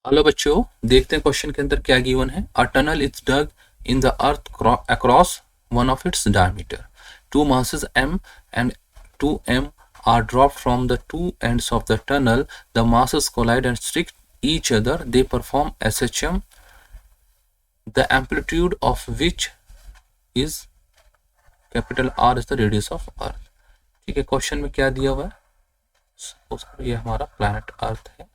Hello बच्चों, देखते हैं क्वेश्चन के अंदर क्या गिवन है। A tunnel is dug in the earth across one of its diameter, two masses m and 2m are dropped from the two ends of the tunnel. The masses collide and stick each other. They perform SHM, the amplitude of which is capital R is the radius of earth. ठीक है, question में क्या दिया हुआ है, suppose करो ये हमारा प्लैनेट अर्थ है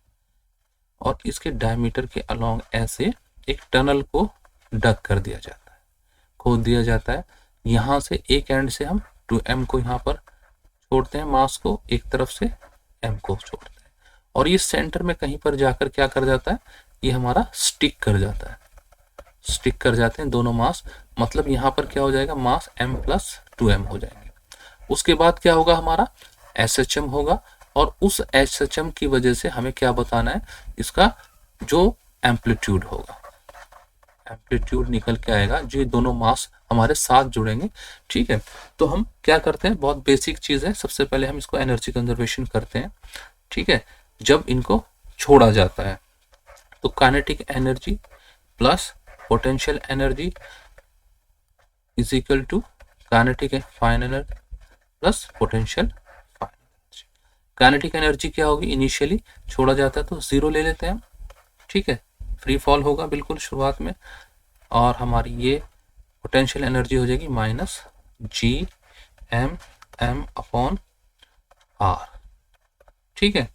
और इसके डायमीटर के अलोंग ऐसे एक टनल को डग कर दिया जाता है, खोद दिया जाता है। यहाँ से एक एंड से हम 2m को यहाँ पर छोड़ते हैं, मास को एक तरफ से m को छोड़ते हैं और ये सेंटर में कहीं पर जाकर क्या कर जाता है, ये हमारा स्टिक कर जाता है, स्टिक कर जाते हैं दोनों मास। मतलब यहाँ पर क्या हो जाएगा, मास m प्लस 2m हो जाएंगे। उसके बाद क्या होगा, हमारा SHM होगा और उस SHM की वजह से हमें क्या बताना है, इसका जो एम्पलीट्यूड होगा, एम्पलीट्यूड निकल के आएगा जो दोनों मास हमारे साथ जुड़ेंगे। ठीक है, तो हम क्या करते हैं, बहुत बेसिक चीज है। सबसे पहले हम इसको एनर्जी कंजर्वेशन करते हैं। ठीक है, जब इनको छोड़ा जाता है तो kinetic energy plus potential energy is equal to kinetic final energy plus potential final energy. Kinetic energy क्या होगी, इनिशियली छोड़ा जाता है तो 0 ले लेते हैं हम। ठीक है, फ्री फॉल होगा बिल्कुल शुरुआत में, और हमारी ये पोटेंशियल एनर्जी हो जाएगी माइनस GM अपॉन R। ठीक है,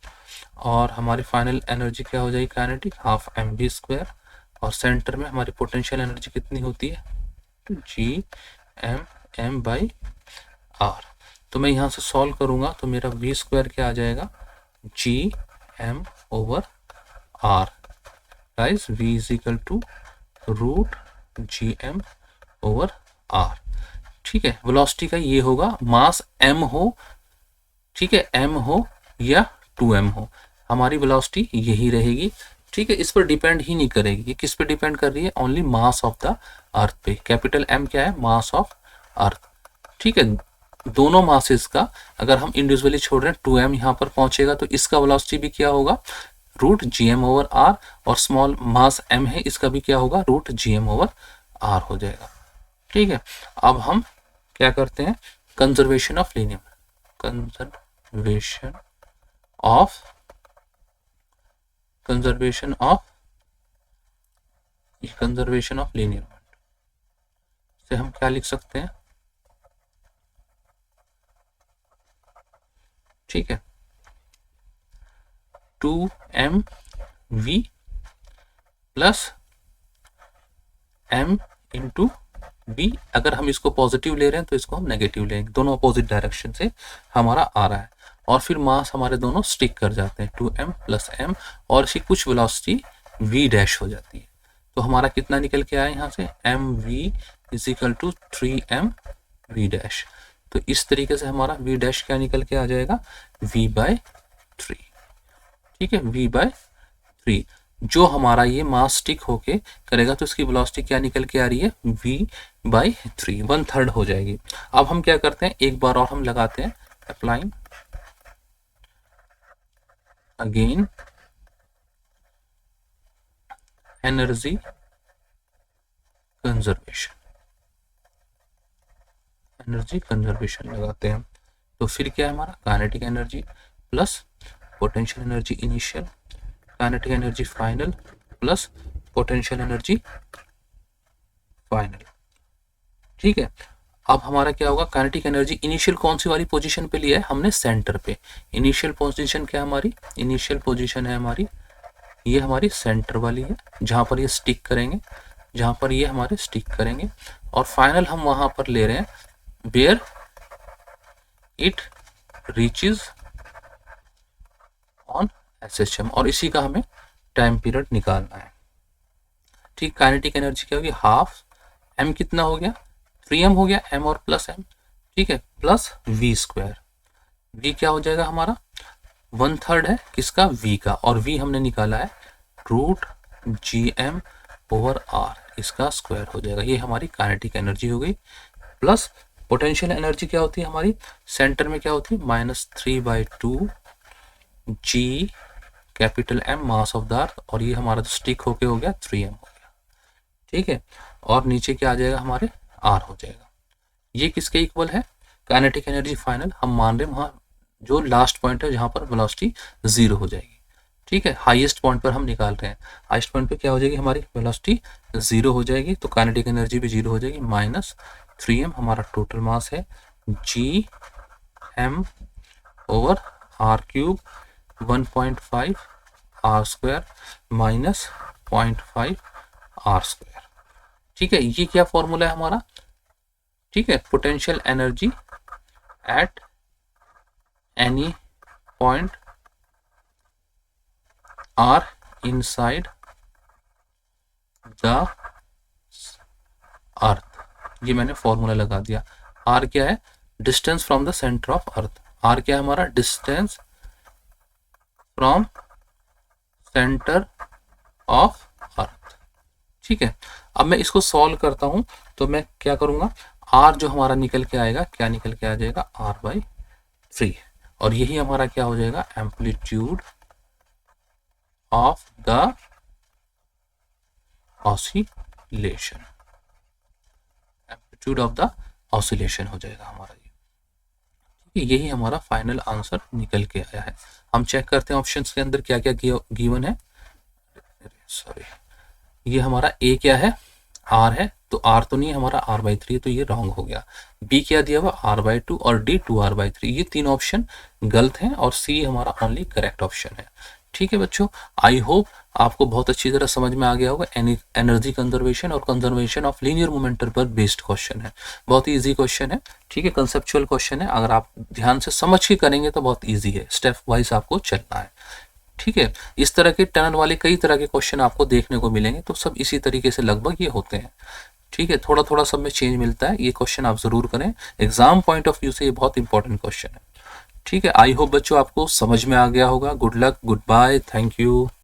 और हमारी फाइनल एनर्जी क्या हो जाएगी, काइनेटिक हाफ mv², और सेंटर में हमारी पोटेंशियल एनर्जी कितनी होती है, GM/R। तो मैं यहाँ से सॉल्व करूंगा तो मेरा v² क्या आ जाएगा, GM/R। Guys, v is equal to √GM/R। ठीक है, वेलोसिटी का ये होगा, मास m हो, ठीक है, m हो या 2m हो, हमारी वेलोसिटी यही रहेगी। ठीक है, इस पर डिपेंड ही नहीं करेगी। ये किस पे डिपेंड कर रही है, only mass of the earth पे। कैपिटल M क्या है, मास ऑफ अर्थ। ठीक है, दोनों मासेस का अगर हम इंडिविजुअली छोड़ रहे हैं, 2m यहाँ पर पहुंचेगा तो इसका वेलोसिटी भी क्या होगा, √GM/R, और स्मॉल मास m है, इसका भी क्या होगा, √GM/R हो जाएगा। ठीक है, अब हम क्या करते हैं, conservation of linear, conservation of linear से हम क्या लिख सकते हैं। ठीक है, 2mv plus m into v। अगर हम इसको पॉजिटिव ले रहे हैं तो इसको हम नेगेटिव लेंगे, दोनों अपोजिट डायरेक्शन से हमारा आ रहा है, और फिर मास हमारे दोनों स्टिक कर जाते हैं, 2m प्लस m, और इसकी कुछ वेलोसिटी v' हो जाती है। तो हमारा कितना निकल के आया यहाँ से, mv is equal to 3mv'। तो इस तरीके से हमारा v' क्या निकल के आ जाएगा, v/3। ठीक है, v/3। जो हमारा ये मास स्टिक होके करेगा तो इसकी वेलोसिटी क्या निकल के आ रही है, v/3, 1/3 हो जाएगी। अब हम क्या करते हैं, एक बार और हम लगाते हैं, अप्लाइंग अगेन एनर्जी कंजर्वेशन लगाते हैं। तो फिर क्या है हमारा, kinetic energy plus potential energy initial, kinetic energy final plus potential energy final. ठीक है, अब हमारा क्या होगा, काइनेटिक एनर्जी इनिशियल कौन सी वाली पोजीशन पे लिया है हमने, सेंटर पे। इनिशियल पोजीशन क्या है हमारी, इनिशियल पोजीशन है हमारी, ये हमारी सेंटर वाली है, जहां पर ये स्टिक करेंगे, जहां पर ये हमारे स्टिक करेंगे, और फाइनल हम वहां पर ले रहे हैं where it reaches on SHM, और इसी का हमें टाइम पीरियड निकालना है। ठीक, काइनेटिक एनर्जी क्या होगी, हाफ m कितना हो गया, 3m हो गया, m और प्लस m। ठीक है, प्लस v², v क्या हो जाएगा हमारा, 1/3 है किसका, v का, और v हमने निकाला है √GM/R, इसका स्क्वायर हो जाएगा। ये हमारी काइनेटिक एनर्जी हो गई। प्लस पोटेंशियल एनर्जी क्या होती है हमारी, सेंटर में क्या होती है, -3/2 G capital M mass of the अर्थ, और ये हमारा जो स्टिक होके हो गया 3m हो गया, ठीक है। और नीचे क्या आ जाएगा हमारे R हो जाएगा। ये किसके इक्वल है, काइनेटिक एनर्जी फाइनल हम मान रहे हैं वहाँ जो लास्ट पॉइंट है जहाँ पर वेलोसिटी 0 हो जाएगी, ठीक है। हाईएस्ट पॉइंट पर हम निकाल रहे हैं, हाईएस्ट पॉइंट पे क्या हो जाएगी हमारी वेलोसिटी 0 हो जाएगी, तो काइनेटिक एनर्जी भी 0 हो जाएगी, माइनस 3m हमारा टोटल मास है, gm over r cube 1.5 r square minus 0.5 r square, ठीक है। ये क्या फॉर्मूला है हमारा, ठीक है, potential energy at any point R inside the अर्थ, ये मैंने फॉर्मूला लगा दिया। R क्या है, distance from the centre of earth, R क्या है हमारा, distance from centre of earth, ठीक है। अब मैं इसको सॉल्व करता हूं, तो मैं क्या करूंगा, R जो हमारा निकल के आएगा, क्या निकल के आ जाएगा, R/3, और यही हमारा क्या हो जाएगा, amplitude of the oscillation, amplitude of the oscillation हो जाएगा हमारा ये, ठीक है। यही हमारा फाइनल आंसर निकल के आया है। हम चेक करते हैं ऑप्शंस के अंदर क्या क्या गिवन है, सॉरी, ये हमारा ए क्या है, R है, तो R तो नहीं है हमारा, R/3, तो ये रॉन्ग हो गया। B क्या दिया हुआ, R/2, और D 2R/3, ये तीन ऑप्शन गलत हैं, और C हमारा ओनली करेक्ट ऑप्शन है, ठीक है बच्चों। आई होप आपको बहुत अच्छी तरह समझ में आ गया होगा। एनर्जी कंजर्वेशन और कंजर्वेशन ऑफ लीनियर मोमेंटम पर बेस्ड क्वेश्चन है, बहुत ही इजी क्वेश्चन है, ठीक है, कंसेप्चुअल क्वेश्चन है। अगर आप ध्यान से समझ के करेंगे तो बहुत ईजी है, स्टेप वाइज आपको चलना है, ठीक है। इस तरह के टनल वाले कई तरह के क्वेश्चन आपको देखने को मिलेंगे, तो सब इसी तरीके से लगभग ये होते हैं, ठीक है। थोड़ा थोड़ा सब में चेंज मिलता है, ये क्वेश्चन आप जरूर करें, एग्जाम पॉइंट ऑफ व्यू से ये बहुत इंपॉर्टेंट क्वेश्चन है, ठीक है। आई होप बच्चों आपको समझ में आ गया होगा। Good luck, good bye, thank you.